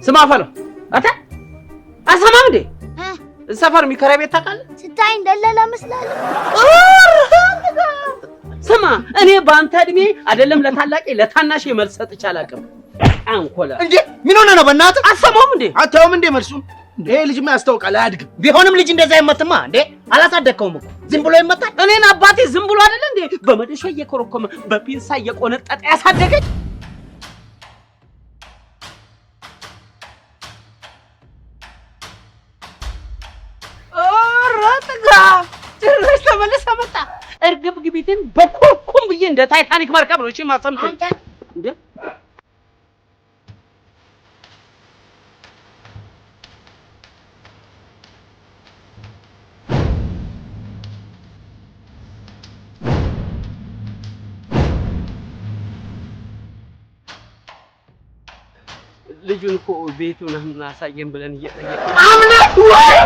ስማ ፈለው አታ አሰማም እንዴ ሰፈር የሚከራይ ቤት ታውቃለህ? ስታይ እንደለላ መስላለህ። ስማ እኔ በአንተ እድሜ አይደለም ለታላቄ ለታናሽ መልስ ሰጥቼ አላውቅም። አንኮላ እንዴ ምን ሆነ ነው በእናትህ? አሰማም እንዴ አታውም እንዴ መልሱን? ይሄ ልጅማ ያስታውቃል አያድግም። ቢሆንም ልጅ እንደዛ አይመትማ እንዴ አላሳደግከውም እኮ ዝም ብሎ ይመታል። እኔን አባቴ ዝም ብሎ አይደለ እንዴ በመደሻ እየኮረኮመ በፒንሳ እየቆነጠጠ ያሳደገኝ። ኦራጥጋ ጭራሽ ተመለሰ መጣ። እርግብ ግቢትን በኮርኩም ብዬ እንደ ታይታኒክ መርከብ ነው እሺ ማሰምት እንዴ ልጁን እኮ ቤቱን አሳየን ብለን እየጠየቅን አምላክ ወይ